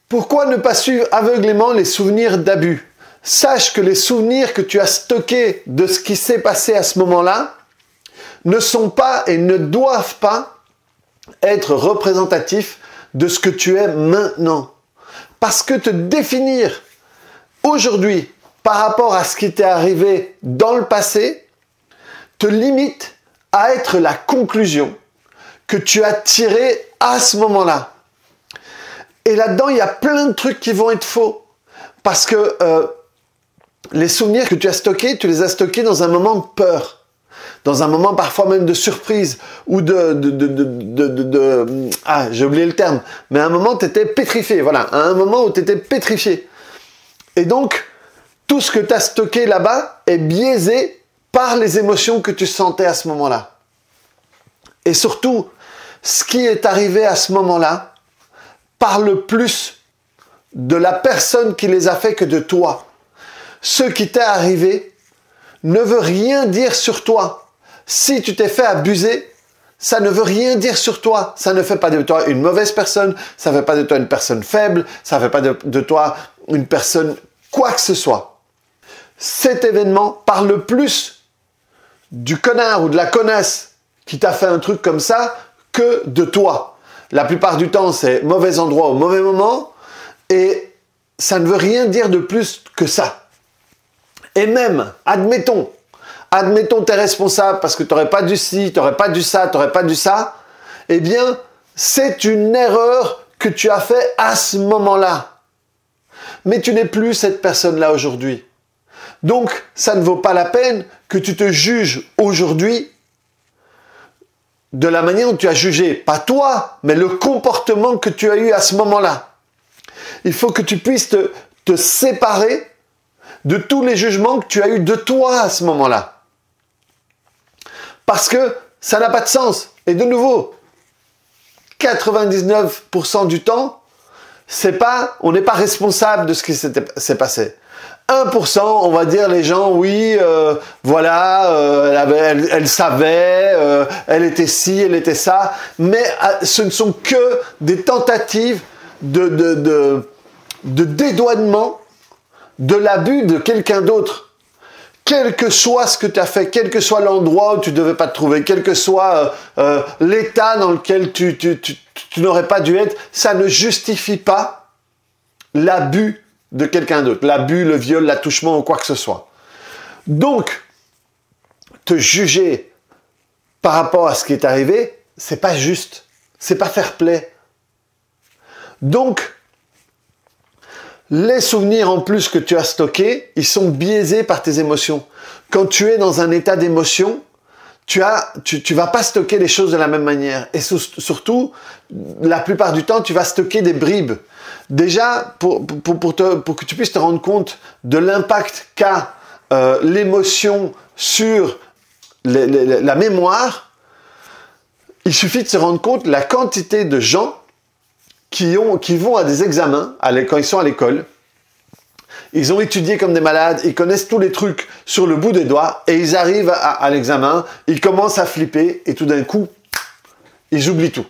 Pourquoi ne pas suivre aveuglément les souvenirs d'abus? Sache que les souvenirs que tu as stockés de ce qui s'est passé à ce moment-là ne sont pas et ne doivent pas être représentatifs de ce que tu es maintenant. Parce que te définir aujourd'hui par rapport à ce qui t'est arrivé dans le passé te limite à être la conclusion que tu as tirée à ce moment-là. Et là-dedans, il y a plein de trucs qui vont être faux. Parce que les souvenirs que tu as stockés, tu les as stockés dans un moment de peur. Dans un moment parfois même de surprise. Ou ah, j'ai oublié le terme. Mais à un moment, tu étais pétrifié. Voilà, à un moment où tu étais pétrifié. Et donc, tout ce que tu as stocké là-bas est biaisé par les émotions que tu sentais à ce moment-là. Et surtout, ce qui est arrivé à ce moment-là parle plus de la personne qui les a fait que de toi. Ce qui t'est arrivé ne veut rien dire sur toi. Si tu t'es fait abuser, ça ne veut rien dire sur toi. Ça ne fait pas de toi une mauvaise personne, ça ne fait pas de toi une personne faible, ça ne fait pas de toi une personne quoi que ce soit. Cet événement parle plus du connard ou de la connasse qui t'a fait un truc comme ça que de toi. La plupart du temps, c'est mauvais endroit au mauvais moment et ça ne veut rien dire de plus que ça. Et même, admettons, t'es responsable parce que tu n'aurais pas dû ci, tu n'aurais pas dû ça, tu n'aurais pas dû ça, eh bien, c'est une erreur que tu as fait à ce moment-là. Mais tu n'es plus cette personne-là aujourd'hui. Donc, ça ne vaut pas la peine que tu te juges aujourd'hui de la manière dont tu as jugé, pas toi, mais le comportement que tu as eu à ce moment-là. Il faut que tu puisses te séparer de tous les jugements que tu as eu de toi à ce moment-là. Parce que ça n'a pas de sens. Et de nouveau, 99% du temps, on n'est pas responsable de ce qui s'est passé. 1%, on va dire les gens, oui, voilà, elle savait, elle était ci, elle était ça, mais ce ne sont que des tentatives de dédouanement de l'abus de quelqu'un d'autre. Quel que soit ce que tu as fait, quel que soit l'endroit où tu ne devais pas te trouver, quel que soit l'état dans lequel tu n'aurais pas dû être, ça ne justifie pas l'abus de quelqu'un d'autre. L'abus, le viol, l'attouchement ou quoi que ce soit. Donc, te juger par rapport à ce qui est arrivé, c'est pas juste. C'est pas fair play. Donc, les souvenirs en plus que tu as stockés, ils sont biaisés par tes émotions. Quand tu es dans un état d'émotion, tu vas pas stocker les choses de la même manière. Et surtout, la plupart du temps, tu vas stocker des bribes. Déjà, pour que tu puisses te rendre compte de l'impact qu'a l'émotion sur la mémoire, il suffit de se rendre compte de la quantité de gens qui vont à des examens quand ils sont à l'école. Ils ont étudié comme des malades, ils connaissent tous les trucs sur le bout des doigts et ils arrivent à l'examen, ils commencent à flipper et tout d'un coup, ils oublient tout.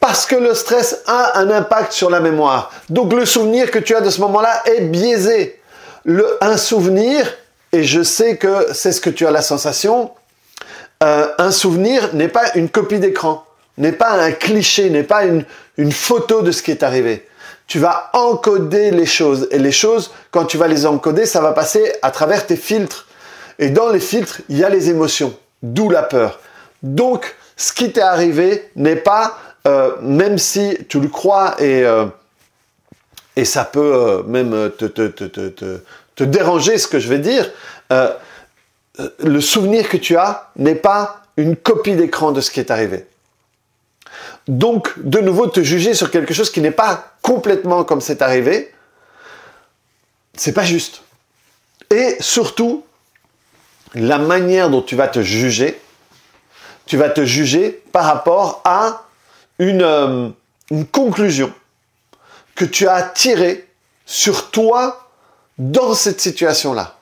Parce que le stress a un impact sur la mémoire. Donc le souvenir que tu as de ce moment-là est biaisé. Un souvenir, et je sais que c'est ce que tu as la sensation, un souvenir n'est pas une copie d'écran, n'est pas un cliché, n'est pas une photo de ce qui est arrivé. Tu vas encoder les choses. Et les choses, quand tu vas les encoder, ça va passer à travers tes filtres. Et dans les filtres, il y a les émotions, d'où la peur. Donc, ce qui t'est arrivé n'est pas, même si tu le crois et ça peut même te déranger ce que je vais dire, le souvenir que tu as n'est pas une copie d'écran de ce qui est arrivé. Donc, de nouveau, te juger sur quelque chose qui n'est pas complètement comme c'est arrivé, c'est pas juste. Et surtout, la manière dont tu vas te juger par rapport à une conclusion que tu as tirée sur toi dans cette situation-là.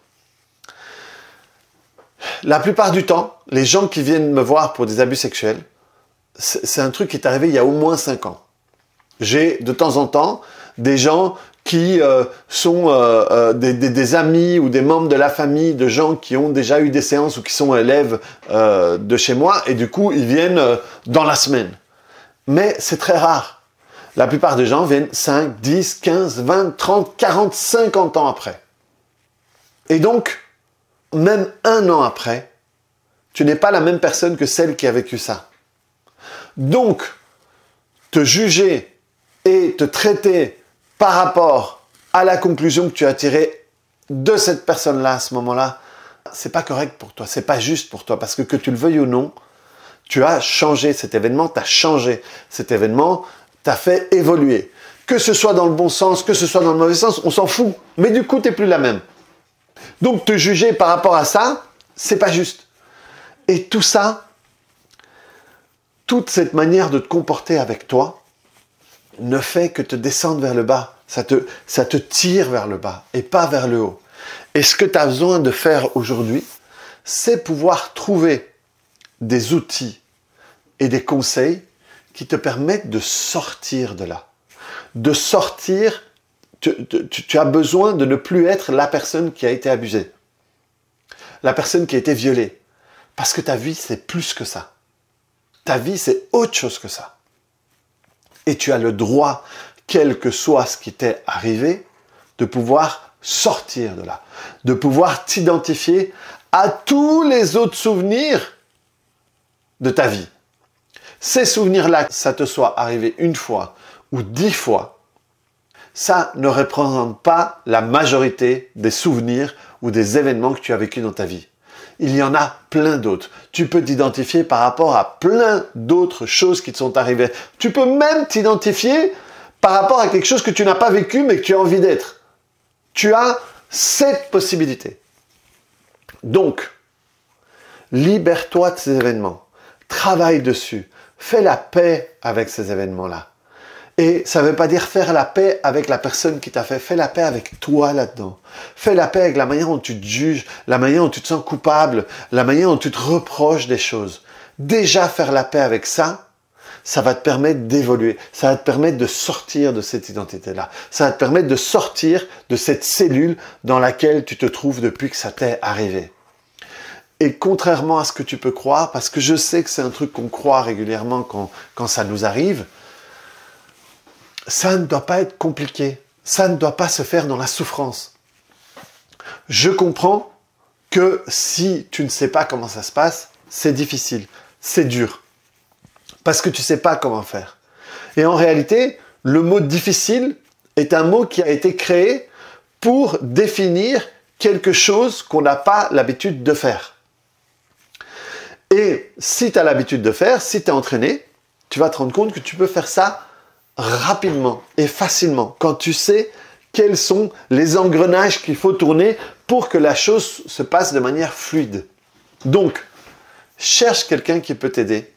La plupart du temps, les gens qui viennent me voir pour des abus sexuels, c'est un truc qui est arrivé il y a au moins 5 ans. J'ai de temps en temps des gens qui sont des amis ou des membres de la famille, de gens qui ont déjà eu des séances ou qui sont élèves de chez moi, et du coup, ils viennent dans la semaine. Mais c'est très rare. La plupart des gens viennent 5, 10, 15, 20, 30, 40, 50 ans après. Et donc, même 1 an après, tu n'es pas la même personne que celle qui a vécu ça. Donc, te juger et te traiter par rapport à la conclusion que tu as tirée de cette personne-là à ce moment-là, c'est pas correct pour toi, c'est pas juste pour toi, parce que tu le veuilles ou non, tu as changé cet événement, t'as changé cet événement, t'as fait évoluer. Que ce soit dans le bon sens, que ce soit dans le mauvais sens, on s'en fout. Mais du coup, t'es plus la même. Donc, te juger par rapport à ça, c'est pas juste. Et tout ça, toute cette manière de te comporter avec toi, ne fait que te descendre vers le bas. Ça te tire vers le bas et pas vers le haut. Et ce que tu as besoin de faire aujourd'hui, c'est pouvoir trouver des outils et des conseils qui te permettent de sortir de là. De sortir, tu as besoin de ne plus être la personne qui a été abusée. La personne qui a été violée. Parce que ta vie, c'est plus que ça. Ta vie, c'est autre chose que ça. Et tu as le droit, quel que soit ce qui t'est arrivé, de pouvoir sortir de là. De pouvoir t'identifier à tous les autres souvenirs de ta vie. Ces souvenirs-là, que ça te soit arrivé 1 fois ou 10 fois, ça ne représente pas la majorité des souvenirs ou des événements que tu as vécus dans ta vie. Il y en a plein d'autres. Tu peux t'identifier par rapport à plein d'autres choses qui te sont arrivées. Tu peux même t'identifier par rapport à quelque chose que tu n'as pas vécu mais que tu as envie d'être. Tu as cette possibilité. Donc, libère-toi de ces événements. Travaille dessus. Fais la paix avec ces événements-là. Et ça ne veut pas dire faire la paix avec la personne qui t'a fait. Fais la paix avec toi là-dedans. Fais la paix avec la manière dont tu te juges, la manière dont tu te sens coupable, la manière dont tu te reproches des choses. Déjà faire la paix avec ça, ça va te permettre d'évoluer. Ça va te permettre de sortir de cette identité-là. Ça va te permettre de sortir de cette cellule dans laquelle tu te trouves depuis que ça t'est arrivé. Et contrairement à ce que tu peux croire, parce que je sais que c'est un truc qu'on croit régulièrement quand ça nous arrive, ça ne doit pas être compliqué. Ça ne doit pas se faire dans la souffrance. Je comprends que si tu ne sais pas comment ça se passe, c'est difficile, c'est dur. Parce que tu ne sais pas comment faire. Et en réalité, le mot difficile est un mot qui a été créé pour définir quelque chose qu'on n'a pas l'habitude de faire. Et si tu as l'habitude de faire, si tu es entraîné, tu vas te rendre compte que tu peux faire ça rapidement et facilement quand tu sais quels sont les engrenages qu'il faut tourner pour que la chose se passe de manière fluide. Donc, cherche quelqu'un qui peut t'aider.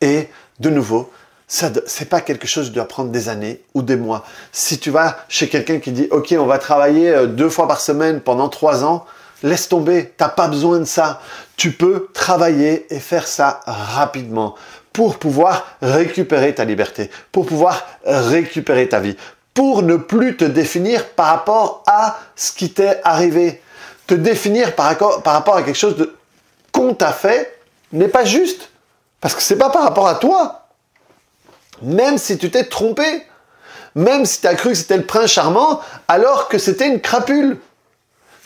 Et de nouveau, c'est pas quelque chose qui doit prendre des années ou des mois. Si tu vas chez quelqu'un qui dit « Ok, on va travailler 2 fois par semaine pendant 3 ans », laisse tomber, t'as pas besoin de ça. Tu peux travailler et faire ça rapidement pour pouvoir récupérer ta liberté, pour pouvoir récupérer ta vie, pour ne plus te définir par rapport à ce qui t'est arrivé. Te définir par rapport à quelque chose qu'on t'a fait n'est pas juste, parce que c'est pas par rapport à toi. Même si tu t'es trompé, même si tu as cru que c'était le prince charmant, alors que c'était une crapule.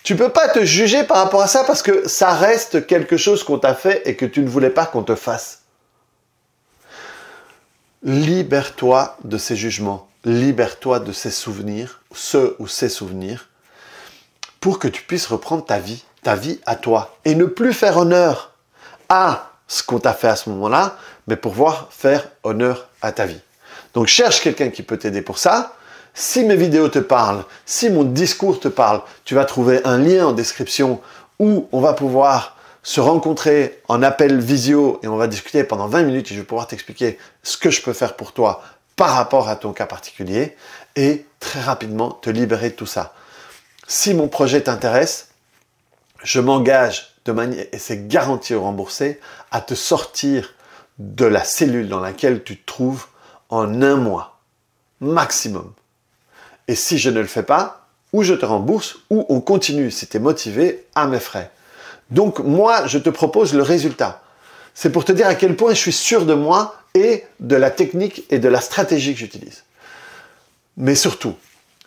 Tu peux pas te juger par rapport à ça parce que ça reste quelque chose qu'on t'a fait et que tu ne voulais pas qu'on te fasse. Libère-toi de ces jugements, libère-toi de ces souvenirs, ceux ou ces souvenirs, pour que tu puisses reprendre ta vie à toi, et ne plus faire honneur à ce qu'on t'a fait à ce moment-là, mais pour pouvoir faire honneur à ta vie. Donc cherche quelqu'un qui peut t'aider pour ça. Si mes vidéos te parlent, si mon discours te parle, tu vas trouver un lien en description où on va pouvoir se rencontrer en appel visio et on va discuter pendant 20 minutes et je vais pouvoir t'expliquer ce que je peux faire pour toi par rapport à ton cas particulier et très rapidement te libérer de tout ça. Si mon projet t'intéresse, je m'engage de manière, et c'est garanti ou remboursé, à te sortir de la cellule dans laquelle tu te trouves en 1 mois, maximum. Et si je ne le fais pas, ou je te rembourse, ou on continue, si tu es motivé, à mes frais. Donc moi, je te propose le résultat. C'est pour te dire à quel point je suis sûr de moi et de la technique et de la stratégie que j'utilise. Mais surtout,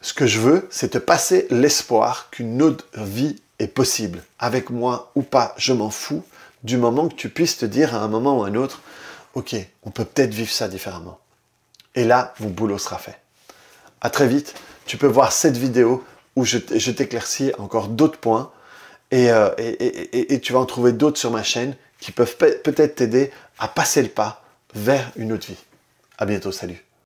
ce que je veux, c'est te passer l'espoir qu'une autre vie est possible. Avec moi ou pas, je m'en fous, du moment que tu puisses te dire à un moment ou à un autre, ok, on peut peut-être vivre ça différemment. Et là, mon boulot sera fait. À très vite. Tu peux voir cette vidéo où je t'éclaircis encore d'autres points et tu vas en trouver d'autres sur ma chaîne qui peuvent peut-être t'aider à passer le pas vers une autre vie. À bientôt, salut.